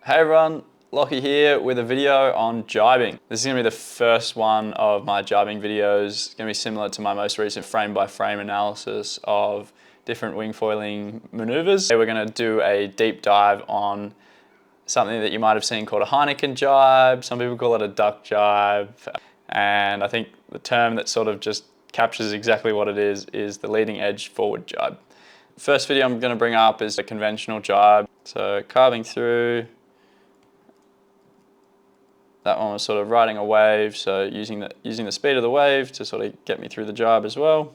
Hey everyone, Lockie here with a video on jibing. This is going to be the first one of my jibing videos. It's going to be similar to my most recent frame-by-frame analysis of different wing foiling maneuvers. Today we're going to do a deep dive on something that you might have seen called a Heineken Gybe. Some people call it a duck jibe. And I think the term that sort of just captures exactly what it is the leading edge forward jibe. First video I'm going to bring up is a conventional jibe. So carving through. That one was sort of riding a wave, so using the speed of the wave to sort of get me through the jibe as well.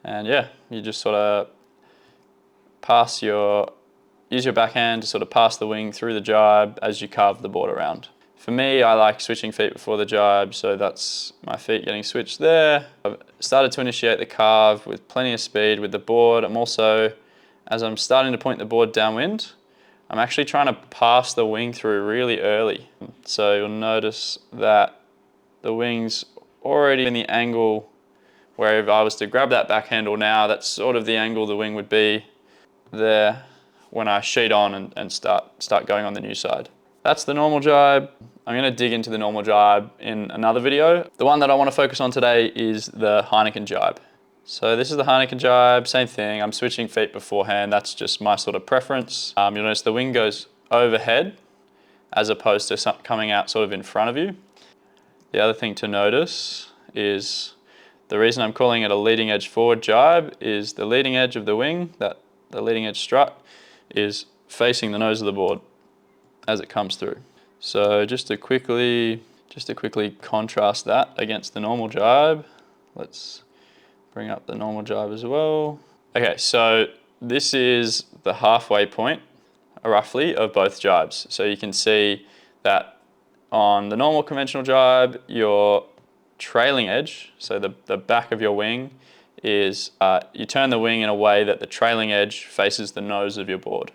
And yeah, you just sort of use your backhand to sort of pass the wing through the jibe as you carve the board around. For me, I like switching feet before the jibe, so that's my feet getting switched there. I've started to initiate the carve with plenty of speed with the board. I'm also, as I'm starting to point the board downwind, I'm actually trying to pass the wing through really early. So you'll notice that the wing's already in the angle where if I was to grab that back handle now, that's sort of the angle the wing would be there when I sheet on and start going on the new side. That's the normal jibe. I'm going to dig into the normal jibe in another video. The one that I want to focus on today is the Heineken Gybe. So this is the Heineken Gybe, same thing. I'm switching feet beforehand. That's just my sort of preference. You'll notice the wing goes overhead as opposed to coming out sort of in front of you. The other thing to notice is the reason I'm calling it a leading edge forward jibe is the leading edge of the wing, the leading edge strut, is facing the nose of the board as it comes through. So just to quickly contrast that against the normal jibe, let's bring up the normal jibe as well. Okay, so this is the halfway point, roughly, of both jibes. So you can see that on the normal conventional jibe, your trailing edge, so the back of your wing, is you turn the wing in a way that the trailing edge faces the nose of your board.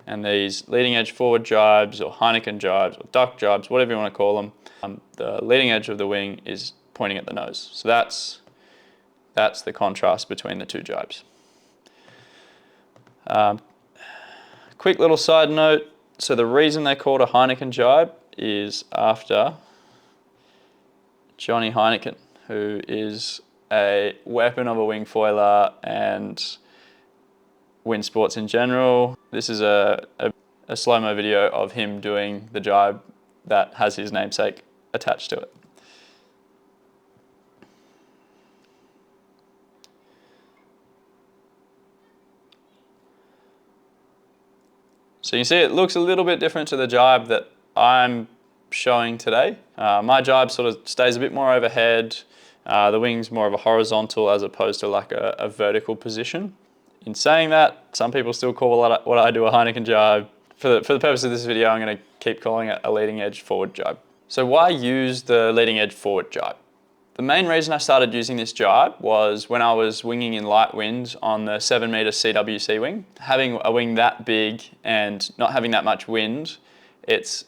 And these leading edge forward jibes, or Heineken jibes, or duck jibes, whatever you want to call them, the leading edge of the wing is pointing at the nose. So that's the contrast between the two jibes. Quick little side note, so the reason they're called a Heineken Gybe is after Johnny Heineken, who is a weapon of a wing foiler and wind sports in general. This is a slow-mo video of him doing the jibe that has his namesake attached to it. So you can see it looks a little bit different to the jibe that I'm showing today. My jibe sort of stays a bit more overhead. The wing's more of a horizontal as opposed to like a vertical position. In saying that, some people still call what I do a Heineken jibe. For the purpose of this video, I'm going to keep calling it a leading edge forward jibe. So why use the leading edge forward jibe? The main reason I started using this jibe was when I was winging in light winds on the 7-meter CWC wing. Having a wing that big and not having that much wind, it's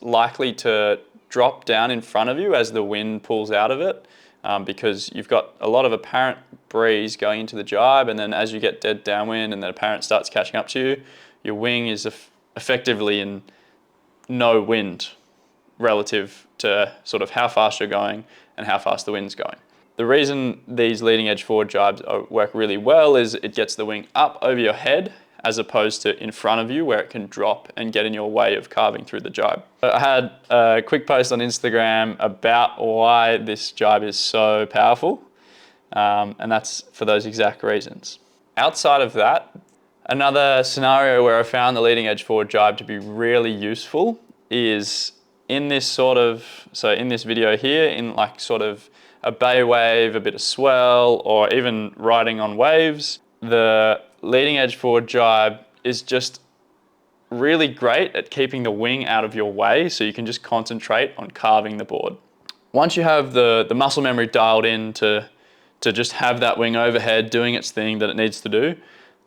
likely to drop down in front of you as the wind pulls out of it, because you've got a lot of apparent breeze going into the jibe, and then as you get dead downwind and the apparent starts catching up to you, your wing is effectively in no wind relative to sort of how fast you're going and how fast the wind's going. The reason these leading edge forward jibes work really well is it gets the wing up over your head as opposed to in front of you where it can drop and get in your way of carving through the jibe. I had a quick post on Instagram about why this jibe is so powerful, and that's for those exact reasons. Outside of that, another scenario where I found the leading edge forward jibe to be really useful is in this video here, in like sort of a bay wave, a bit of swell, or even riding on waves, the leading edge forward jibe is just really great at keeping the wing out of your way so you can just concentrate on carving the board. Once you have the muscle memory dialed in to just have that wing overhead doing its thing that it needs to do,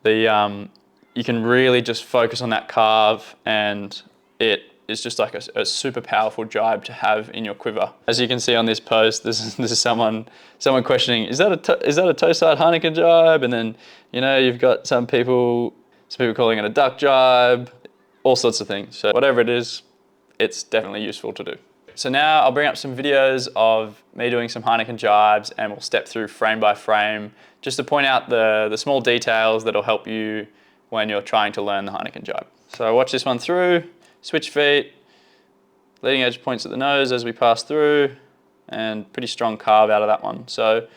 you can really just focus on that carve, and it's just like a super powerful jibe to have in your quiver. As you can see on this post, this is someone questioning, is that a toe side Heineken jibe? And then you've got some people calling it a duck jibe. all sorts of things. So whatever it is, it's definitely useful to do. So now I'll bring up some videos of me doing some Heineken Gybes, and we'll step through frame by frame just to point out the small details that'll help you when you're trying to learn the Heineken Gybe. So watch this one through, switch feet, leading edge points at the nose as we pass through, and pretty strong carve out of that one. So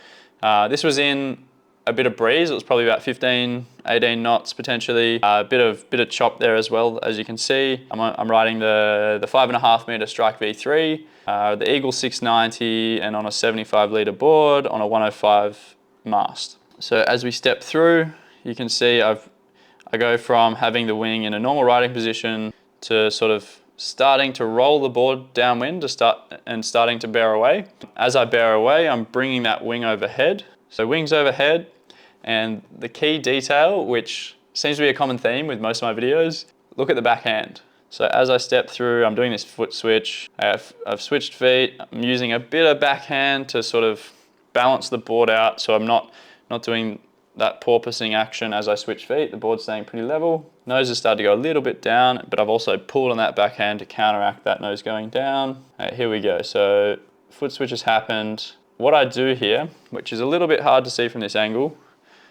this was in a bit of breeze. It was probably about 15, 18 knots potentially. A bit of chop there as well, as you can see. I'm riding the 5.5 meter Strike V3, the Eagle 690, and on a 75 litre board on a 105 mast. So as we step through, you can see I go from having the wing in a normal riding position to sort of starting to roll the board downwind starting to bear away. As I bear away, I'm bringing that wing overhead. So wings overhead, and the key detail, which seems to be a common theme with most of my videos, look at the backhand. So as I step through, I'm doing this foot switch. I've switched feet. I'm using a bit of backhand to sort of balance the board out, so I'm not doing that porpoising action as I switch feet. The board's staying pretty level. Nose has started to go a little bit down, but I've also pulled on that backhand to counteract that nose going down. Here we go. So foot switch has happened. What I do here, which is a little bit hard to see from this angle,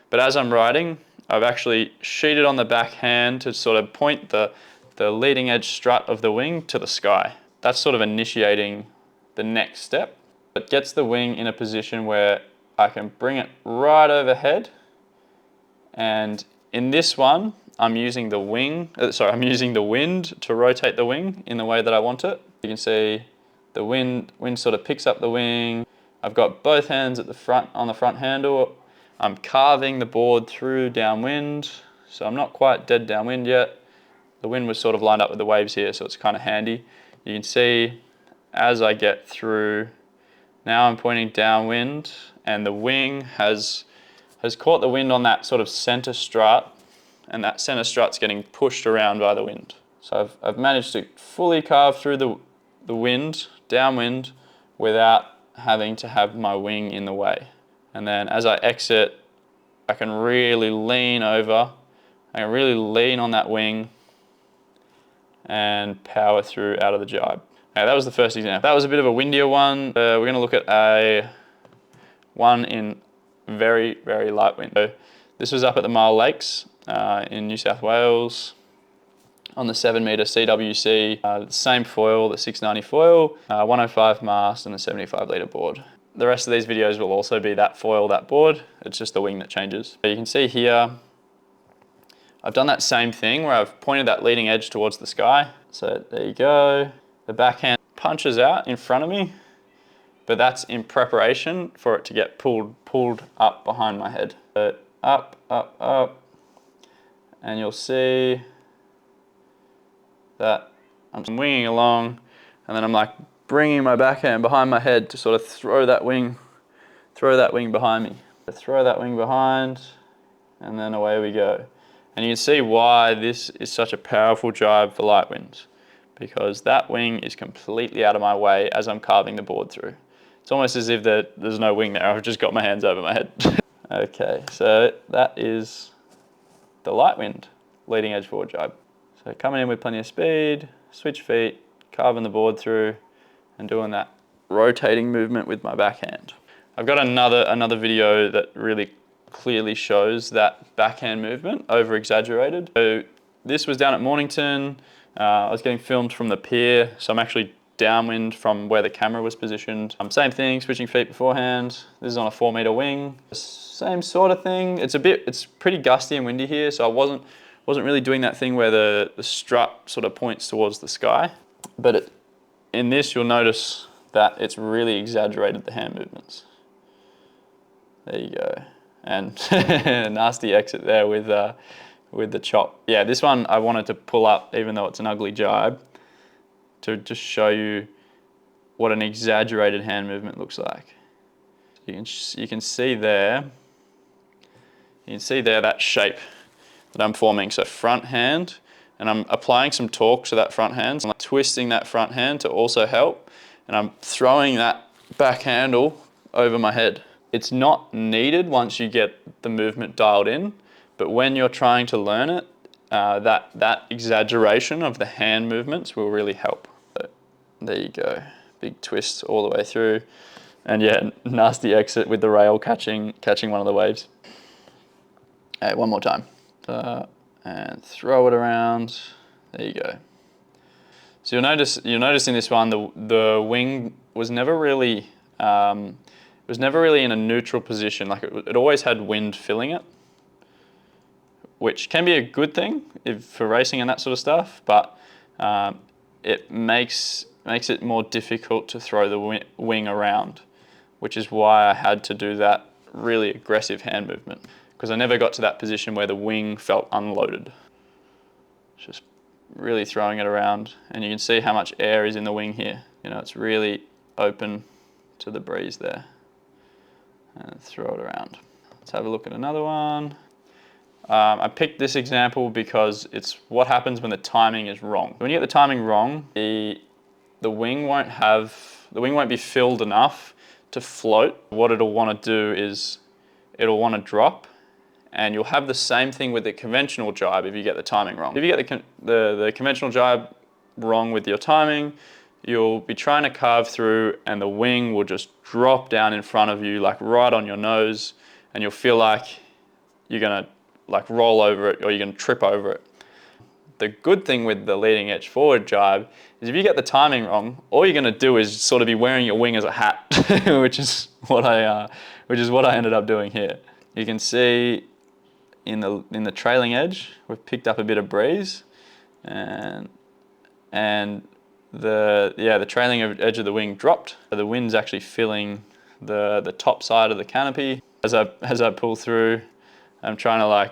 but as I'm riding, I've actually sheeted on the backhand to sort of point the leading edge strut of the wing to the sky. That's sort of initiating the next step. It gets the wing in a position where I can bring it right overhead. And in this one, I'm using the wind to rotate the wing in the way that I want it. You can see the wind sort of picks up the wing. I've got both hands at the front on the front handle. I'm carving the board through downwind, so I'm not quite dead downwind yet. The wind was sort of lined up with the waves here, so it's kind of handy. You can see as I get through, now I'm pointing downwind, and the wing has caught the wind on that sort of center strut, and that center strut's getting pushed around by the wind. So I've managed to fully carve through the wind, downwind, without having to have my wing in the way. And then as I exit, I can really lean over, I can really lean on that wing and power through out of the jibe. Okay, that was the first example. That was a bit of a windier one. We're gonna look at one in very, very light wind. So this was up at the Mile Lakes in New South Wales on the 7 meter CWC, the same foil, the 690 foil, 105 mast and the 75 litre board. The rest of these videos will also be that foil, that board. It's just the wing that changes. So you can see here, I've done that same thing where I've pointed that leading edge towards the sky. So there you go. The backhand punches out in front of me, but that's in preparation for it to get pulled up behind my head. So up, up, up, and you'll see that I'm winging along, and then I'm like bringing my backhand behind my head to sort of throw that wing behind me. So throw that wing behind, and then away we go. And you can see why this is such a powerful jibe for light winds, because that wing is completely out of my way as I'm carving the board through. It's almost as if there's no wing there, I've just got my hands over my head. Okay, so that is the light wind leading edge forward jibe. So coming in with plenty of speed, switch feet, carving the board through, and doing that rotating movement with my backhand. I've got another video that really clearly shows that backhand movement, over exaggerated. So this was down at Mornington. I was getting filmed from the pier, so I'm actually downwind from where the camera was positioned. Same thing, switching feet beforehand. This is on a 4 meter wing. Same sort of thing. It's pretty gusty and windy here, so I wasn't really doing that thing where the strut sort of points towards the sky. But in this, you'll notice that it's really exaggerated the hand movements. There you go. And nasty exit there with the chop. Yeah, this one I wanted to pull up, even though it's an ugly jibe, to just show you what an exaggerated hand movement looks like. You can see there. You can see there that shape that I'm forming. So front hand, and I'm applying some torque to that front hand. So I'm twisting that front hand to also help, and I'm throwing that back handle over my head. It's not needed once you get the movement dialed in, but when you're trying to learn it, that exaggeration of the hand movements will really help. So, there you go, big twist all the way through, and yeah, nasty exit with the rail catching one of the waves. Okay, one more time, and throw it around. There you go. So you'll notice in this one the wing was never really in a neutral position. Like it always had wind filling it, which can be a good thing for racing and that sort of stuff, but it makes it more difficult to throw the wing around, which is why I had to do that really aggressive hand movement, because I never got to that position where the wing felt unloaded. Just really throwing it around, and you can see how much air is in the wing here. You know, it's really open to the breeze there. And throw it around. Let's have a look at another one. I picked this example because it's what happens when the timing is wrong. When you get the timing wrong, the wing won't be filled enough to float. What it'll want to do is it'll want to drop, and you'll have the same thing with the conventional jibe if you get the timing wrong. If you get the conventional jibe wrong with your timing, you'll be trying to carve through and the wing will just drop down in front of you, like right on your nose, and you'll feel like you're gonna like roll over it or you're gonna trip over it. The good thing with the leading edge forward jibe is if you get the timing wrong, all you're gonna do is sort of be wearing your wing as a hat, which is what I ended up doing here. You can see in the trailing edge, we've picked up a bit of breeze, and the trailing edge of the wing dropped. The wind's actually filling the top side of the canopy. As I pull through, I'm trying to like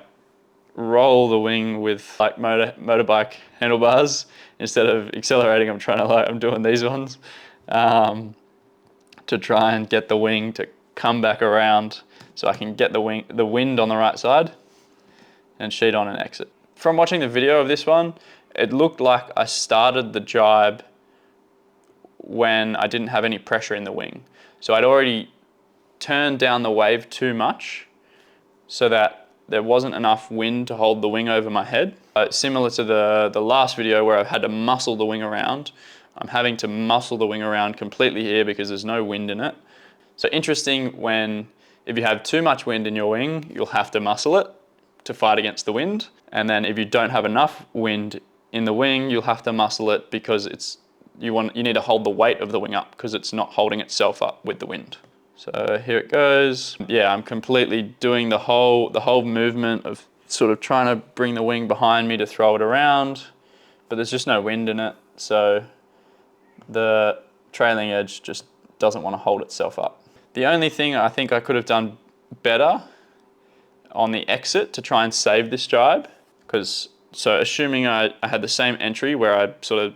roll the wing with like motorbike handlebars instead of accelerating. I'm doing these ones to try and get the wing to come back around so I can get the wind on the right side and sheet on and exit. From watching the video of this one, it looked like I started the jibe when I didn't have any pressure in the wing. So I'd already turned down the wave too much so that there wasn't enough wind to hold the wing over my head. Similar to the last video where I've had to muscle the wing around, I'm having to muscle the wing around completely here because there's no wind in it. So interesting, if you have too much wind in your wing, you'll have to muscle it to fight against the wind. And then if you don't have enough wind in the wing, you'll have to muscle it because you need to hold the weight of the wing up because it's not holding itself up with the wind. So here it goes. Yeah, I'm completely doing the whole movement of sort of trying to bring the wing behind me to throw it around, but there's just no wind in it. So the trailing edge just doesn't want to hold itself up. The only thing I think I could have done better on the exit to try and save this jibe, so assuming I had the same entry where I sort of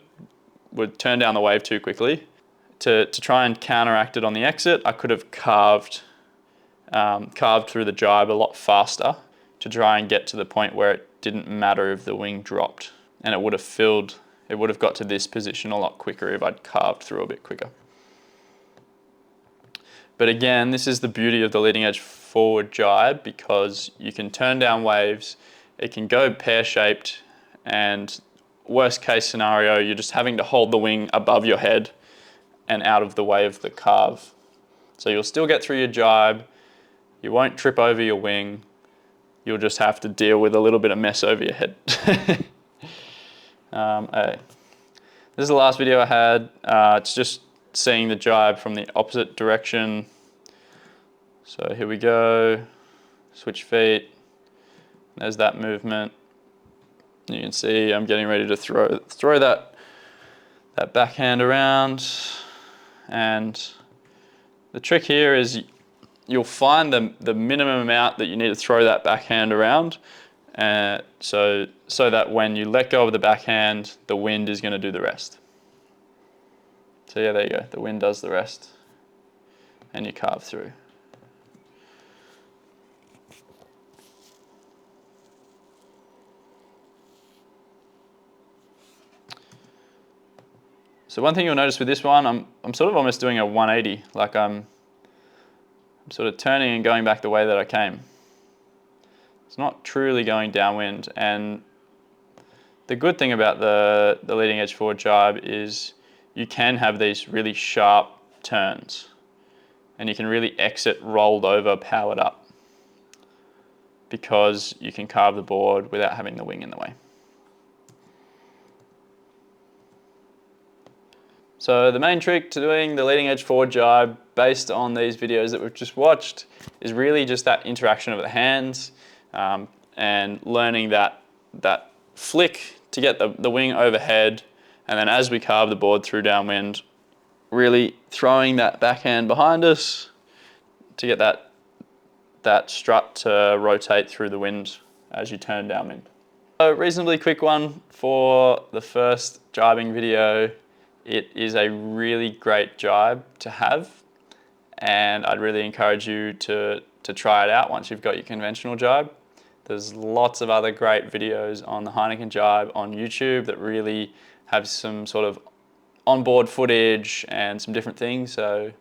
would turn down the wave too quickly, to try and counteract it on the exit, I could have carved through the jibe a lot faster to try and get to the point where it didn't matter if the wing dropped, and it would have got to this position a lot quicker if I'd carved through a bit quicker. But again, this is the beauty of the leading edge forward jibe, because you can turn down waves, it can go pear-shaped, and worst case scenario, you're just having to hold the wing above your head and out of the way of the carve. So you'll still get through your jibe, you won't trip over your wing, you'll just have to deal with a little bit of mess over your head. This is the last video I had. It's just seeing the jibe from the opposite direction. So here we go, switch feet, there's that movement. You can see I'm getting ready to throw that backhand around, and the trick here is you'll find the minimum amount that you need to throw that backhand around, so that when you let go of the backhand, the wind is going to do the rest. So yeah, there you go, the wind does the rest, and you carve through. So one thing you'll notice with this one, I'm sort of almost doing a 180, like I'm sort of turning and going back the way that I came. It's not truly going downwind, and The good thing about the leading edge forward jibe is you can have these really sharp turns and you can really exit rolled over, powered up, because you can carve the board without having the wing in the way. So the main trick to doing the leading edge forward jibe based on these videos that we've just watched is really just that interaction of the hands and learning that flick to get the wing overhead, and then as we carve the board through downwind, really throwing that backhand behind us to get that strut to rotate through the wind as you turn downwind. A reasonably quick one for the first jibing video. It is a really great jibe to have, and I'd really encourage you to try it out once you've got your conventional jibe. There's lots of other great videos on the Heineken Gybe on YouTube that really have some sort of onboard footage and some different things, so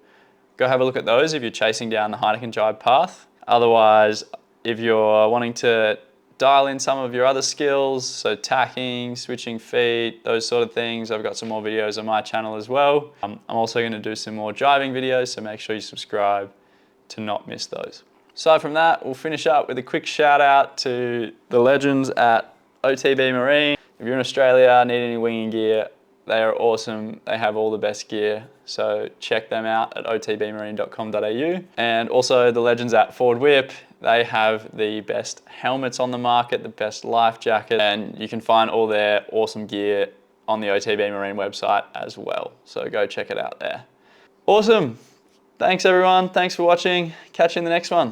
go have a look at those if you're chasing down the Heineken Gybe path. Otherwise, if you're wanting to dial in some of your other skills, so tacking, switching feet, those sort of things, I've got some more videos on my channel as well. I'm also going to do some more jibing videos, so make sure you subscribe to not miss those. Aside from that, we'll finish up with a quick shout out to the legends at OTB Marine. If you're in Australia, need any winging gear, they are awesome. They have all the best gear, so check them out at otbmarine.com.au. And also the legends at Forward Whip. They have the best helmets on the market, the best life jacket, and you can find all their awesome gear on the OTB Marine website as well. So go check it out there. Awesome. Thanks everyone. Thanks for watching. Catch you in the next one.